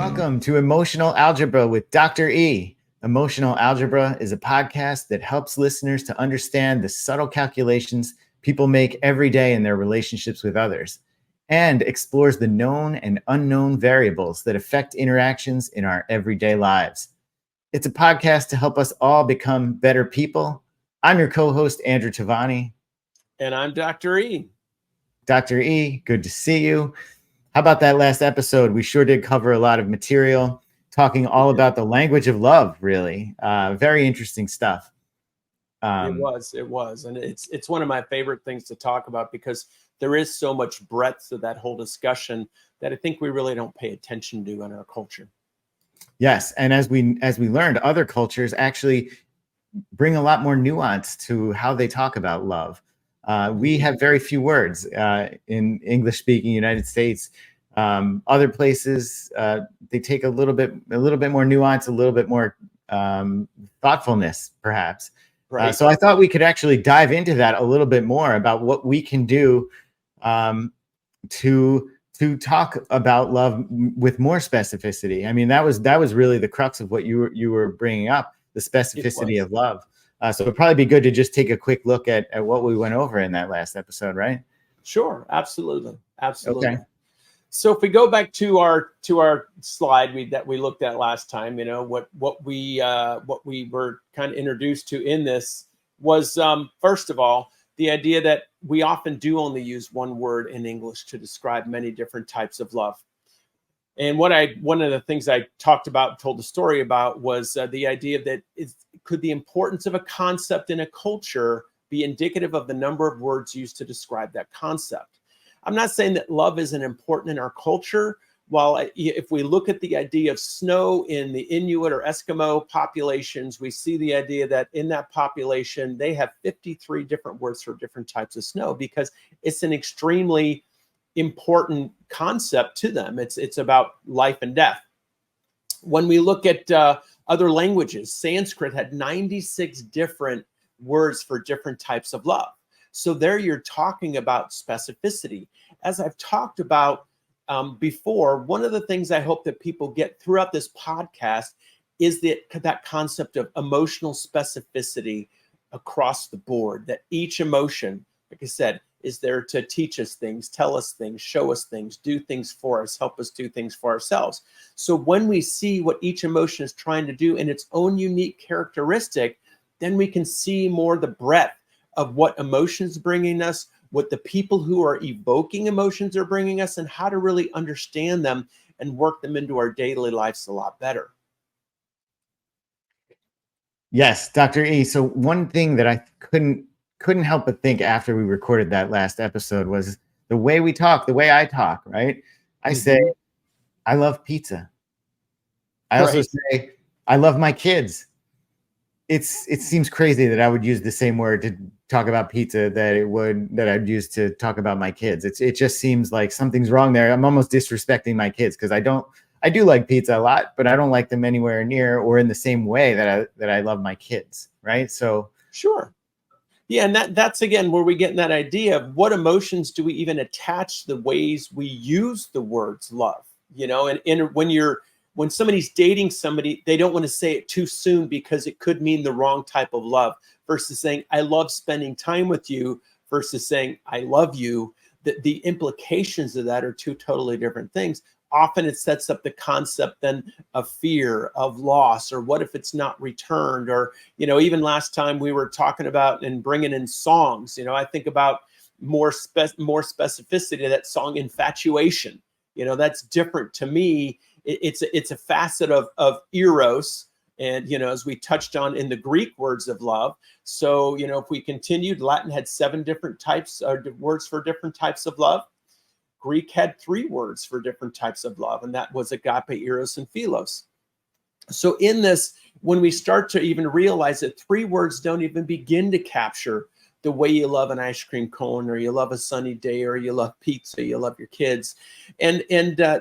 Welcome to Emotional Algebra with Dr. E. Emotional Algebra is a podcast that helps listeners to understand the subtle calculations people make every day in their relationships with others and explores the known and unknown variables that affect interactions in our everyday lives. It's a podcast to help us all become better people. I'm your co-host, Andrew Tavani. And I'm Dr. E. Dr. E, good to see you. How about that last episode? We sure did cover a lot of material, talking all about the language of love, really. Very interesting stuff. It was. And it's one of my favorite things to talk about because there is so much breadth to that whole discussion that I think we really don't pay attention to in our culture. Yes. And as we learned, other cultures actually bring a lot more nuance to how they talk about love. We have very few words in English-speaking United States. Other places, they take a little bit more nuance, a little bit more thoughtfulness, perhaps. Right. So I thought we could actually dive into that a little bit more about what we can do to talk about love with more specificity. I mean, that was really the crux of what you were bringing up, the specificity of love. So it'd probably be good to just take a quick look at what we went over in that last episode, right? Sure, absolutely. Okay. So if we go back to our slide that we looked at last time, you know, what we were kind of introduced to in this was first of all, the idea that we often do only use one word in English to describe many different types of love. And one of the things I talked about, told the story about, was the idea that could the importance of a concept in a culture be indicative of the number of words used to describe that concept? I'm not saying that love isn't important in our culture. While if we look at the idea of snow in the Inuit or Eskimo populations, we see the idea that in that population, they have 53 different words for different types of snow because it's an extremely important concept to them. It's about life and death. When we look at other languages, Sanskrit had 96 different words for different types of love. So there you're talking about specificity. As I've talked about before, one of the things I hope that people get throughout this podcast is that concept of emotional specificity across the board, that each emotion, like I said, is there to teach us things, tell us things, show us things, do things for us, help us do things for ourselves. So when we see what each emotion is trying to do in its own unique characteristic, then we can see more the breadth of what emotions are bringing us, what the people who are evoking emotions are bringing us, and how to really understand them and work them into our daily lives a lot better. Yes, Dr. E. So one thing that I couldn't help but think after we recorded that last episode was the way we talk, the way I talk, right? I say, I love pizza. I also say, I love my kids. It seems crazy that I would use the same word to talk about pizza that I'd use to talk about my kids. It just seems like something's wrong there. I'm almost disrespecting my kids because I do like pizza a lot, but I don't like them anywhere near or in the same way that I love my kids, right? So sure. Yeah, and that's again where we get in that idea of what emotions do we even attach the ways we use the words love, you know, and when somebody's dating somebody, they don't want to say it too soon because it could mean the wrong type of love versus saying, I love spending time with you versus saying, I love you. The implications of that are two totally different things. Often it sets up the concept then of fear, of loss, or what if it's not returned? Or, you know, even last time we were talking about and bringing in songs, you know, I think about more specificity, that song Infatuation. You know, that's different to me. It's a facet of Eros. And, you know, as we touched on in the Greek words of love. So, you know, if we continued, Latin had 7 different types of words for different types of love. Greek had 3 words for different types of love, and that was Agape, Eros, and Philos. So in this, when we start to even realize that 3 words don't even begin to capture the way you love an ice cream cone, or you love a sunny day, or you love pizza, you love your kids. And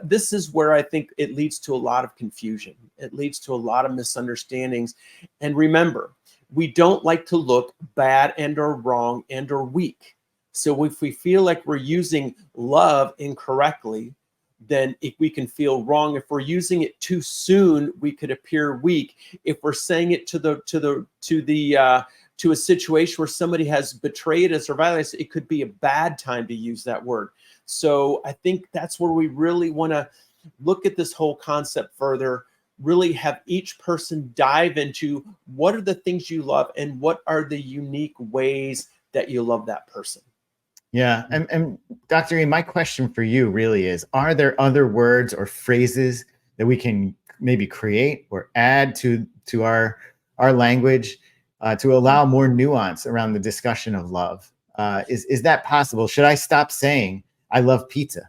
this is where I think it leads to a lot of confusion. It leads to a lot of misunderstandings. And remember, we don't like to look bad and or wrong and or weak. So if we feel like we're using love incorrectly, then we can feel wrong. If we're using it too soon, we could appear weak. If we're saying it to a situation where somebody has betrayed us or violated us, it could be a bad time to use that word. So I think that's where we really want to look at this whole concept further, really have each person dive into what are the things you love and what are the unique ways that you love that person. Yeah. And Dr. E, my question for you really is, are there other words or phrases that we can maybe create or add to our language to allow more nuance around the discussion of love? Is that possible? Should I stop saying I love pizza?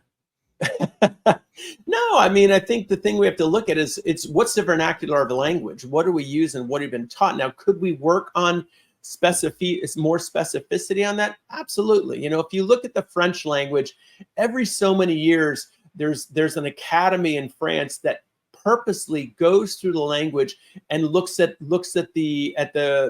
No, I mean, I think the thing we have to look at is it's what's the vernacular of the language? What do we use and what have been taught? Now, could we work on more specificity on that? Absolutely. You know, if you look at the French language, every so many years, there's an academy in France that purposely goes through the language and looks at the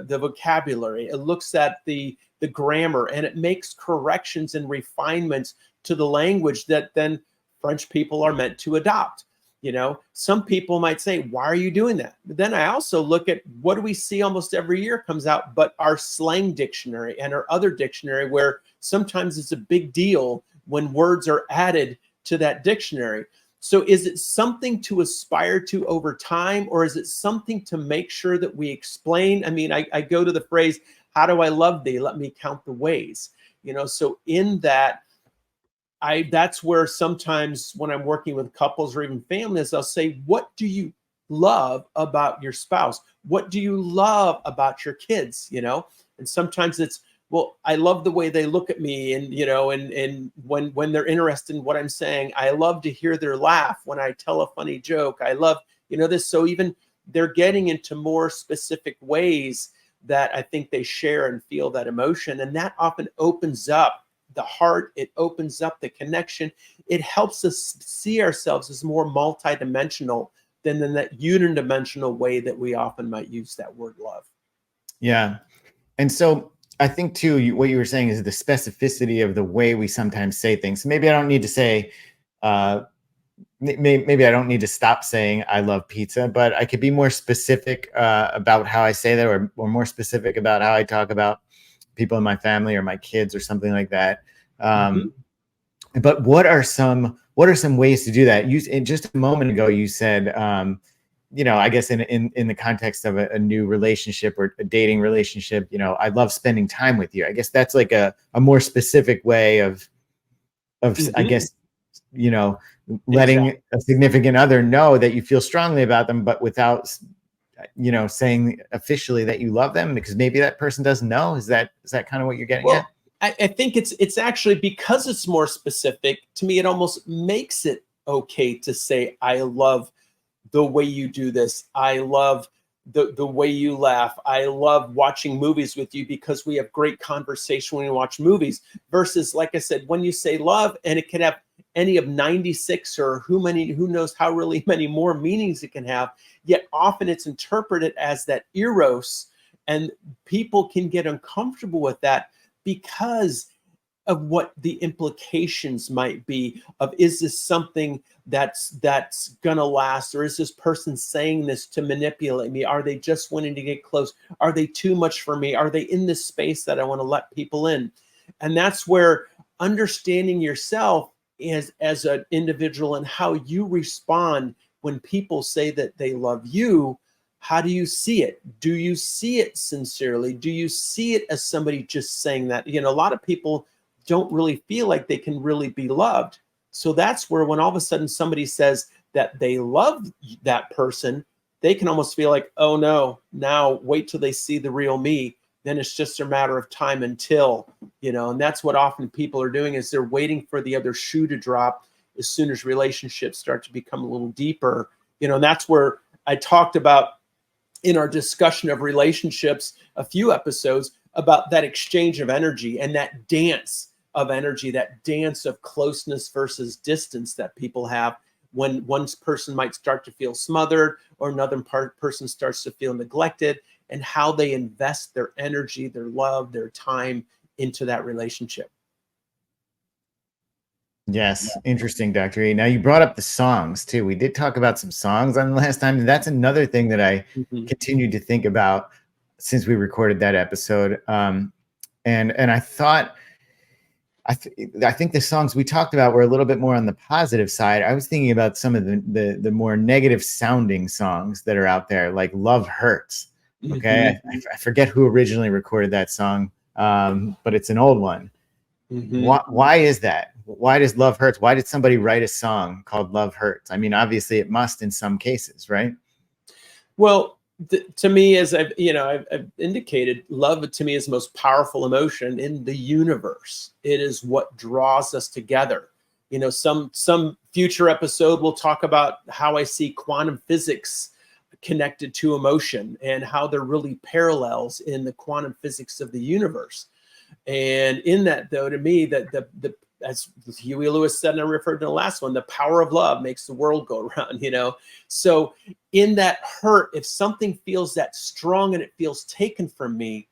vocabulary. It looks at the grammar, and it makes corrections and refinements to the language that then French people are meant to adopt. You know, some people might say, why are you doing that? But then I also look at what do we see almost every year comes out, but our slang dictionary and our other dictionary, where sometimes it's a big deal when words are added to that dictionary. So is it something to aspire to over time, or is it something to make sure that we explain? I mean, I go to the phrase, how do I love thee? Let me count the ways. You know, so in that, that's where sometimes when I'm working with couples or even families, I'll say, what do you love about your spouse? What do you love about your kids? You know, and sometimes it's, well, I love the way they look at me, and you know, and when they're interested in what I'm saying, I love to hear their laugh when I tell a funny joke. I love, you know, this. So even they're getting into more specific ways that I think they share and feel that emotion, and that often opens up the heart. It opens up the connection. It helps us see ourselves as more multidimensional than in that unidimensional way that we often might use that word love. Yeah. And so I think too, what you were saying is the specificity of the way we sometimes say things. So maybe I don't need to say, maybe I don't need to stop saying I love pizza, but I could be more specific about how I say that, or more specific about how I talk about people in my family or my kids or something like that. But what are some ways to do that? Just a moment ago, you said, you know, I guess in the context of a new relationship or a dating relationship, you know, I love spending time with you. I guess that's like a more specific way of I guess, you know, letting a significant other know that you feel strongly about them, but without, you know, saying officially that you love them, because maybe that person doesn't know. Is that kind of what you're getting at? I think it's actually, because it's more specific to me, it almost makes it okay to say, I love the way you do this. I love the way you laugh. I love watching movies with you because we have great conversation when we watch movies, versus, like I said, when you say love, and it can have any of 96 or who knows how really many more meanings it can have, yet often it's interpreted as that Eros, and people can get uncomfortable with that because of what the implications might be of, is this something that's gonna last, or is this person saying this to manipulate me? Are they just wanting to get close? Are they too much for me? Are they in this space that I want to let people in? And that's where understanding yourself as an individual and how you respond when people say that they love you. How do you see it? Do you see it sincerely? Do you see it as somebody just saying that? You know, a lot of people don't really feel like they can really be loved. So that's where, when all of a sudden somebody says that they love that person, they can almost feel like, oh no, now wait till they see the real me. Then it's just a matter of time until, you know, and that's what often people are doing, is they're waiting for the other shoe to drop as soon as relationships start to become a little deeper, you know. And that's where I talked about in our discussion of relationships a few episodes about that exchange of energy and that dance of energy, that dance of closeness versus distance that people have, when one person might start to feel smothered or another person starts to feel neglected, and how they invest their energy, their love, their time into that relationship. Yes, interesting, Dr. E. Now you brought up the songs too. We did talk about some songs on the last time. That's another thing that I continued to think about since we recorded that episode. And I thought, I think the songs we talked about were a little bit more on the positive side. I was thinking about some of the more negative sounding songs that are out there, like "Love Hurts." Okay, I forget who originally recorded that song, but it's an old one. Why is that? Why does love hurts? Why did somebody write a song called Love Hurts? I mean, obviously it must in some cases, right? Well, to me, as I've indicated, love to me is the most powerful emotion in the universe. It is what draws us together. Some future episode we'll talk about how I see quantum physics connected to emotion and how they're really parallels in the quantum physics of the universe. And in that, though, to me, that the as Huey Lewis said, and I referred to the last one, the power of love makes the world go round, So in that hurt, if something feels that strong and it feels taken from me,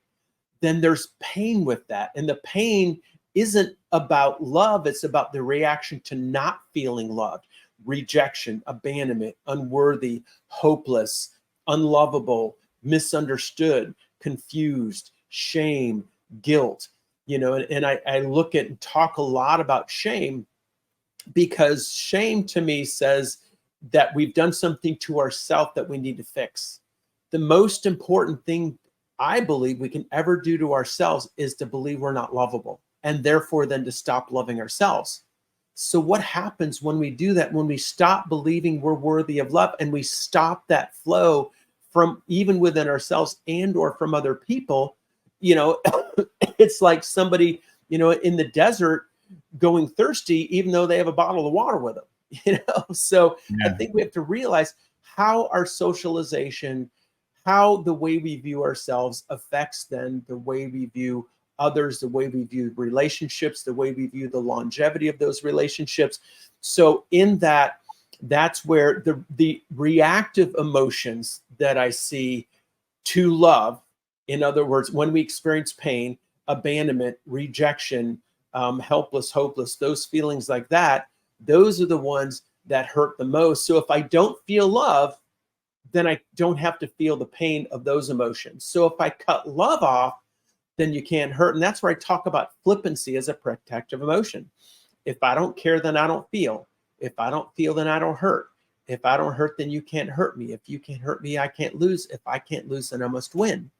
then there's pain with that. And the pain isn't about love. It's about the reaction to not feeling loved, rejection, abandonment, unworthy, hopeless, unlovable, misunderstood, confused, shame, guilt. And I look at and talk a lot about shame, because shame to me says that we've done something to ourselves that we need to fix. The most important thing I believe we can ever do to ourselves is to believe we're not lovable, and therefore then to stop loving ourselves. So what happens when we do that? When we stop believing we're worthy of love and we stop that flow from even within ourselves and or from other people, it's like somebody, in the desert going thirsty, even though they have a bottle of water with them, So I think we have to realize how our socialization, how the way we view ourselves affects then the way we view others, the way we view relationships, the way we view the longevity of those relationships. So in that, that's where the reactive emotions that I see to love, in other words, when we experience pain, abandonment, rejection, helpless, hopeless, those feelings like that, those are the ones that hurt the most. So if I don't feel love, then I don't have to feel the pain of those emotions. So if I cut love off, then you can't hurt. And that's where I talk about flippancy as a protective emotion. If I don't care, then I don't feel. If I don't feel, then I don't hurt. If I don't hurt, then you can't hurt me. If you can't hurt me, I can't lose. If I can't lose, then I must win.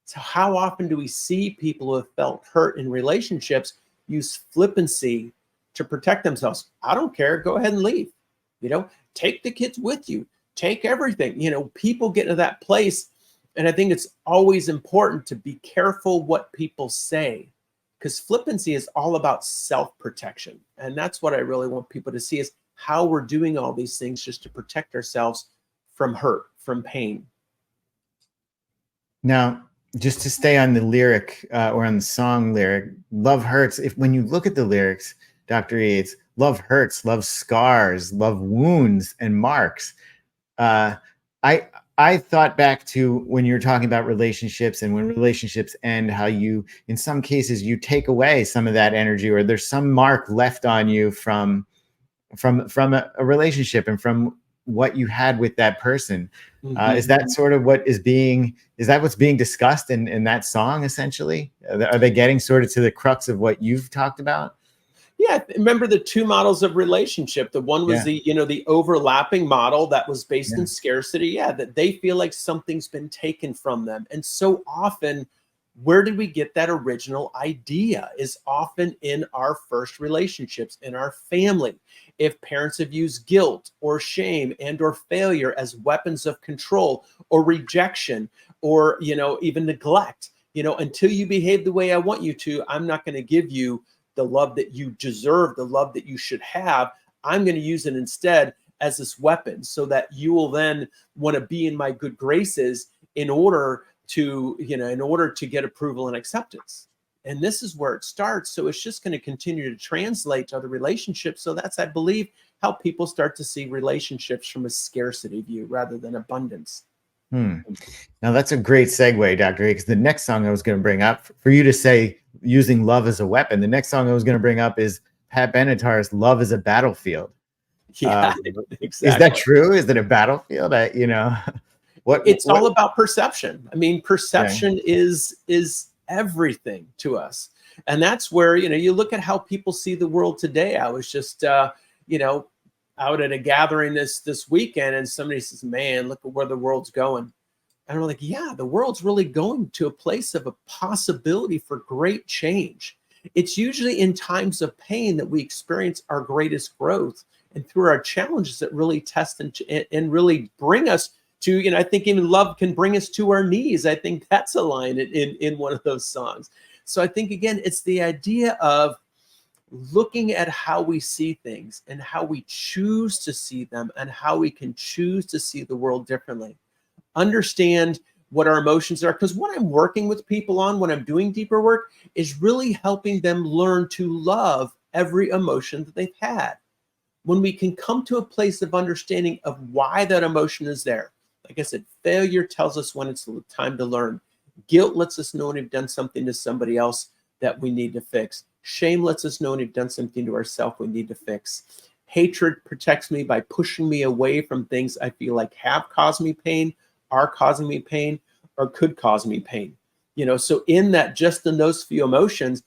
So how often do we see people who have felt hurt in relationships use flippancy to protect themselves? I don't care. Go ahead and leave. Take the kids with you. Take everything. People get to that place. And I think it's always important to be careful what people say, because flippancy is all about self-protection. And that's what I really want people to see, is how we're doing all these things just to protect ourselves from hurt, from pain. Now, just to stay on the lyric or on the song lyric, "Love Hurts." When you look at the lyrics, Dr. E, it's love hurts, love scars, love wounds and marks. I thought back to when you're talking about relationships, and when relationships end, how you, in some cases, you take away some of that energy, or there's some mark left on you from a relationship and from what you had with that person. Is that sort of what's being discussed in that song, essentially? Are they getting sort of to the crux of what you've talked about? Yeah, remember the two models of relationship. The one was the overlapping model that was based in scarcity. Yeah, that they feel like something's been taken from them. And so often, where did we get that original idea? Is often in our first relationships, in our family. If parents have used guilt or shame and or failure as weapons of control or rejection, or even neglect, until you behave the way I want you to, I'm not going to give you the love that you deserve, the love that you should have. I'm going to use it instead as this weapon, so that you will then want to be in my good graces in order to get approval and acceptance. And this is where it starts. So it's just going to continue to translate to other relationships. So that's, I believe, how people start to see relationships from a scarcity view rather than abundance. Now that's a great segue, Dr. A, because the next song I was going to bring up, for you to say using love as a weapon, the next song I was going to bring up is Pat Benatar's "Love is a Battlefield." Yeah, Is that exactly. true? Is it a battlefield? It's What? all about perception. I mean, Okay. perception is everything to us. And that's where, you look at how people see the world today. I was just you know, out at a gathering this weekend, and somebody says, "Man, look at where the world's going." And I'm like, yeah, the world's really going to a place of a possibility for great change. It's usually in times of pain that we experience our greatest growth, and through our challenges that really test and really bring us to, I think even love can bring us to our knees. I think that's a line in one of those songs. So I think, again, it's the idea of looking at how we see things and how we choose to see them and how we can choose to see the world differently. Understand what our emotions are, because what I'm working with people on when I'm doing deeper work is really helping them learn to love every emotion that they've had. When we can come to a place of understanding of why that emotion is there, like I said, failure tells us when it's time to learn. Guilt lets us know when we've done something to somebody else that we need to fix. Shame lets us know when we've done something to ourselves we need to fix. Hatred protects me by pushing me away from things I feel like have caused me pain, are causing me pain, or could cause me pain. So in that, just in those few emotions,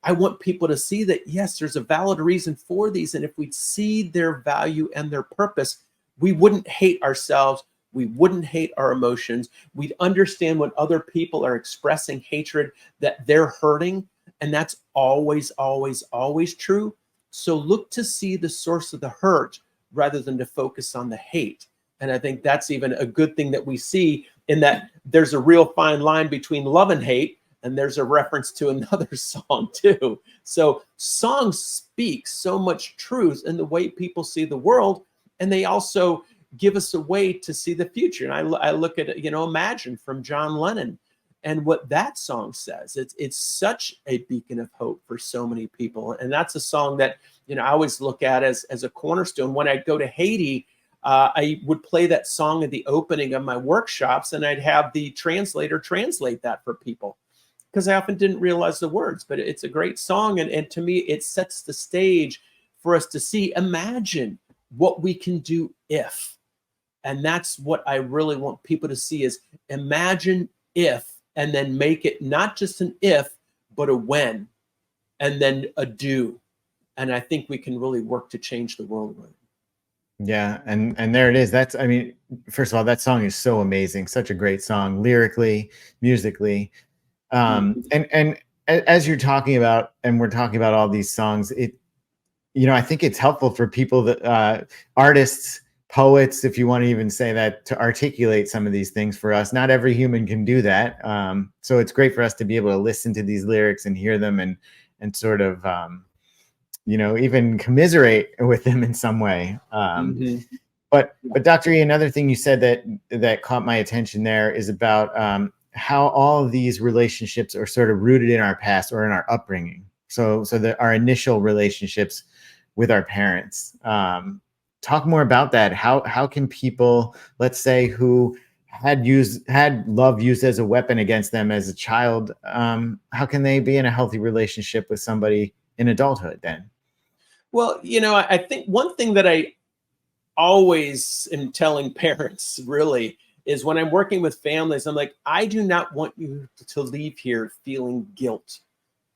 I want people to see that, yes, there's a valid reason for these. And if we see their value and their purpose, we wouldn't hate ourselves. We wouldn't hate our emotions. We'd understand when other people are expressing hatred that they're hurting. And that's always, always, always true. So look to see the source of the hurt rather than to focus on the hate. And I think that's even a good thing that we see, in that there's a real fine line between love and hate. And there's a reference to another song too. So songs speak so much truth in the way people see the world. And they also give us a way to see the future. And I look at, Imagine from John Lennon, and what that song says. It's such a beacon of hope for so many people. And that's a song that, I always look at as a cornerstone. When I go to Haiti, I would play that song at the opening of my workshops, and I'd have the translator translate that for people, because I often didn't realize the words. But it's a great song. And to me, it sets the stage for us to see, imagine what we can do if. And that's what I really want people to see, is imagine if, and then make it not just an if, but a when, and then a do. And I think we can really work to change the world with it. Yeah, and there it is. First of all, that song is so amazing. Such a great song, lyrically, musically. And as you're talking about, and we're talking about all these songs, I think it's helpful for people that artists, poets, if you want to even say that, to articulate some of these things for us. Not every human can do that. So it's great for us to be able to listen to these lyrics and hear them and sort of even commiserate with them in some way. But Dr. E, another thing you said that caught my attention there is about how all of these relationships are sort of rooted in our past or in our upbringing. So that our initial relationships with our parents. Talk more about that. How can people, let's say, who had love used as a weapon against them as a child, how can they be in a healthy relationship with somebody in adulthood then? Well, I think one thing that I always am telling parents, really, is when I'm working with families, I'm like, I do not want you to leave here feeling guilt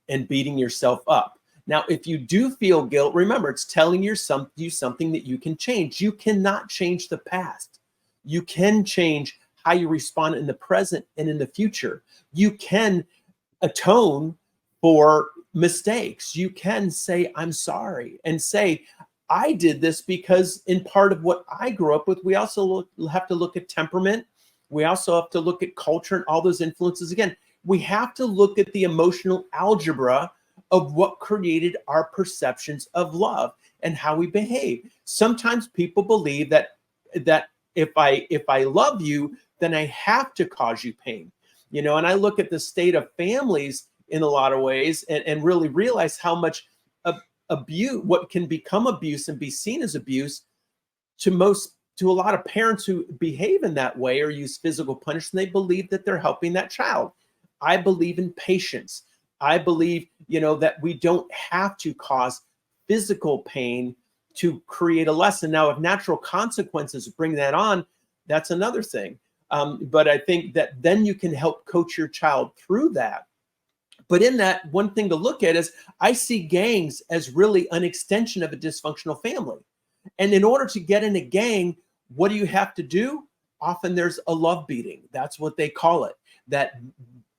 and beating yourself up. Now, if you do feel guilt, remember, it's telling you something that you can change. You cannot change the past. You can change how you respond in the present and in the future. You can atone for mistakes. You can say, I'm sorry, and say, I did this because in part of what I grew up with. We also have to look at temperament. We also have to look at culture and all those influences. Again, we have to look at the emotional algebra of what created our perceptions of love and how we behave. Sometimes people believe that if I love you, then I have to cause you pain. And I look at the state of families in a lot of ways, and really realize how much abuse, what can become abuse and be seen as abuse, to a lot of parents who behave in that way or use physical punishment. They believe that they're helping that child. I believe in patience. I believe, that we don't have to cause physical pain to create a lesson. Now, if natural consequences bring that on, that's another thing. But I think that then you can help coach your child through that. But in that, one thing to look at is I see gangs as really an extension of a dysfunctional family. And in order to get in a gang, what do you have to do? Often there's a love beating. That's what they call it. That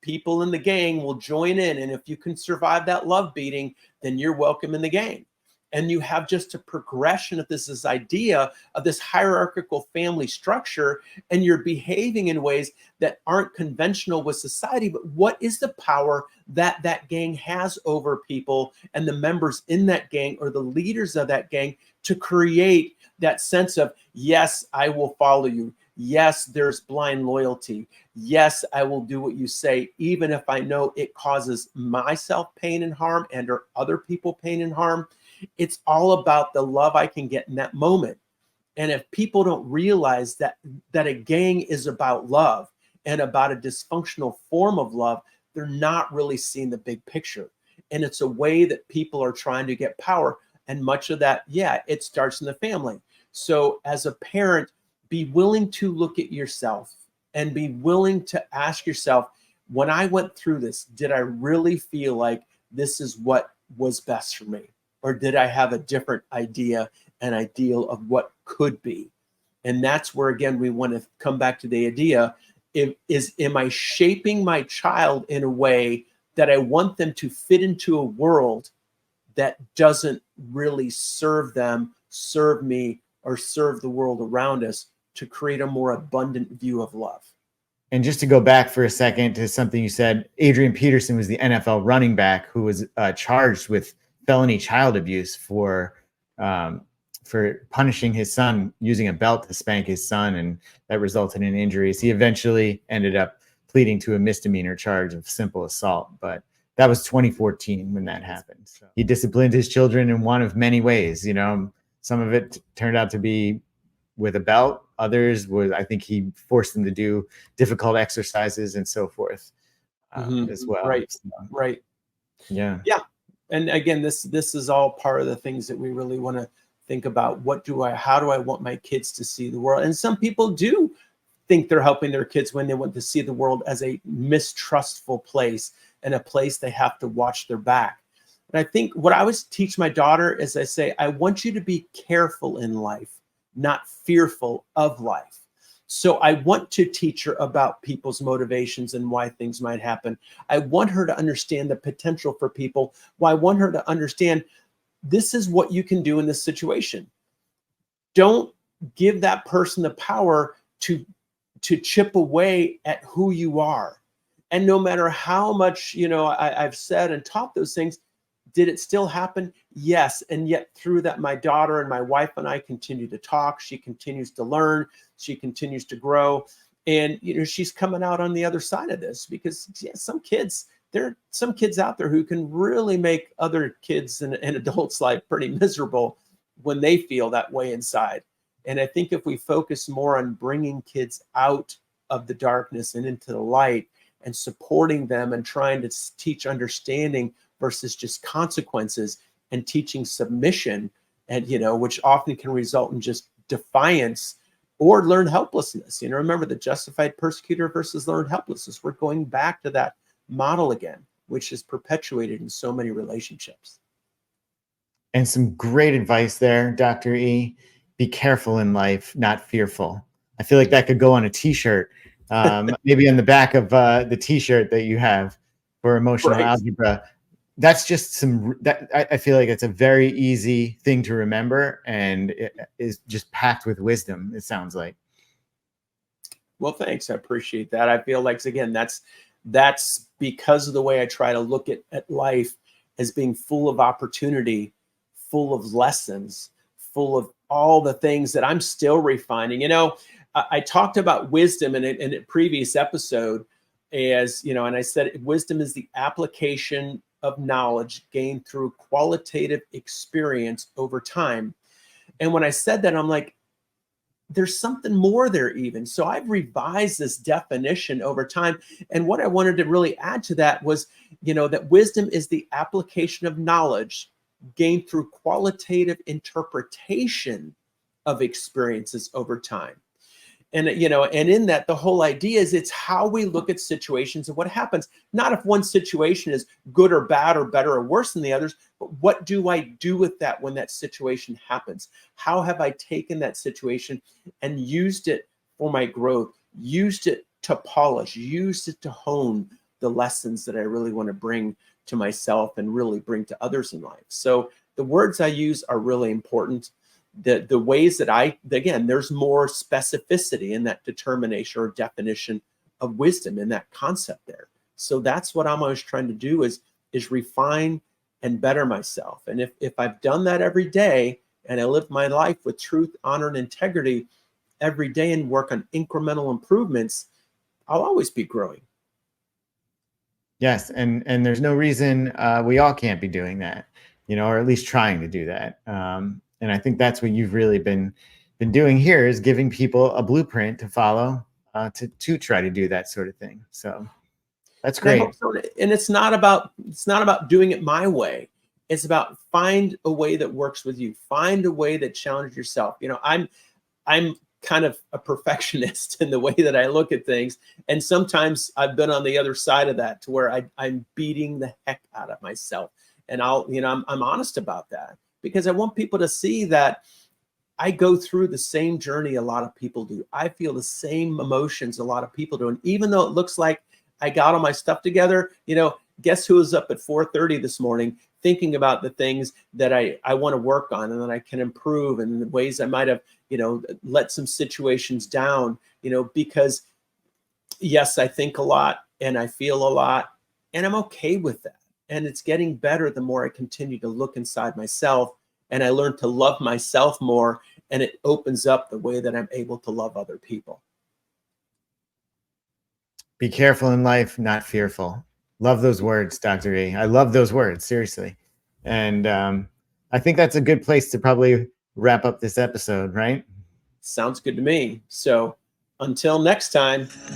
people in the gang will join in. And if you can survive that love beating, then you're welcome in the gang. And you have just a progression of this idea of this hierarchical family structure, and you're behaving in ways that aren't conventional with society. But what is the power that that gang has over people and the members in that gang or the leaders of that gang to create that sense of, yes, I will follow you. Yes, there's blind loyalty. Yes, I will do what you say, even if I know it causes myself pain and harm and or other people pain and harm. It's all about the love I can get in that moment. And if people don't realize that a gang is about love and about a dysfunctional form of love, they're not really seeing the big picture. And it's a way that people are trying to get power. And much of that, yeah, it starts in the family. So as a parent, be willing to look at yourself and be willing to ask yourself, when I went through this, did I really feel like this is what was best for me? Or did I have a different idea and ideal of what could be? And that's where, again, we want to come back to the idea, am I shaping my child in a way that I want them to fit into a world that doesn't really serve them, serve me, or serve the world around us, to create a more abundant view of love? And just to go back for a second to something you said, Adrian Peterson was the NFL running back who was charged with felony child abuse for punishing his son, using a belt to spank his son, and that resulted in injuries. He eventually ended up pleading to a misdemeanor charge of simple assault, but that was 2014 when that happened. So he disciplined his children in one of many ways. You know, some of it turned out to be with a belt. Others was, I think he forced them to do difficult exercises and so forth as well. Right. So, right. Yeah. Yeah. And again, this is all part of the things that we really want to think about. How do I want my kids to see the world? And some people do think they're helping their kids when they want to see the world as a mistrustful place and a place they have to watch their back. And I think what I always teach my daughter is I say, I want you to be careful in life, not fearful of life. So I want to teach her about people's motivations and why things might happen. I want her to understand the potential for people. Well, I want her to understand this is what you can do in this situation. Don't give that person the power to chip away at who you are. And no matter how much, I've said and taught those things, did it still happen? Yes. And yet through that, my daughter and my wife and I continue to talk. She continues to learn. She continues to grow. And, she's coming out on the other side of this because there are some kids out there who can really make other kids and adults' life pretty miserable when they feel that way inside. And I think if we focus more on bringing kids out of the darkness and into the light and supporting them and trying to teach understanding versus just consequences, and teaching submission, and which often can result in just defiance or learned helplessness. Remember the justified persecutor versus learned helplessness. We're going back to that model again, which is perpetuated in so many relationships. And some great advice there, Dr. E. Be careful in life, not fearful. I feel like that could go on a t-shirt, maybe on the back of the t-shirt that you have for Emotional Algebra. That's just I feel like it's a very easy thing to remember, and it is just packed with wisdom, it sounds like. Well, thanks. I appreciate that. I feel like, again, that's because of the way I try to look at life as being full of opportunity, full of lessons, full of all the things that I'm still refining. I talked about wisdom in a previous episode as, and I said wisdom is the application of knowledge gained through qualitative experience over time. And when I said that, I'm like, there's something more there even. So I've revised this definition over time. And what I wanted to really add to that was, that wisdom is the application of knowledge gained through qualitative interpretation of experiences over time. And, and in that, the whole idea is it's how we look at situations and what happens. Not if one situation is good or bad or better or worse than the others, but what do I do with that when that situation happens? How have I taken that situation and used it for my growth, used it to polish, used it to hone the lessons that I really want to bring to myself and really bring to others in life? So the words I use are really important. The ways that again, there's more specificity in that determination or definition of wisdom in that concept there. So that's what I'm always trying to do is refine and better myself. And if I've done that every day and I live my life with truth, honor, and integrity every day and work on incremental improvements, I'll always be growing. Yes, and there's no reason we all can't be doing that, or at least trying to do that. And I think that's what you've really been doing here is giving people a blueprint to follow to try to do that sort of thing. So that's great. And it's not about doing it my way. It's about find a way that works with you. Find a way that challenges yourself. I'm kind of a perfectionist in the way that I look at things. And sometimes I've been on the other side of that to where I'm beating the heck out of myself. And I'm honest about that because I want people to see that I go through the same journey a lot of people do. I feel the same emotions a lot of people do. And even though it looks like I got all my stuff together, guess who was up at 4:30 this morning thinking about the things that I want to work on and that I can improve and the ways I might have, let some situations down, because yes, I think a lot and I feel a lot and I'm okay with that. And it's getting better the more I continue to look inside myself and I learn to love myself more, and it opens up the way that I'm able to love other people. Be careful in life, not fearful. Love those words, Dr. E. I love those words, seriously. And I think that's a good place to probably wrap up this episode, right? Sounds good to me. So until next time.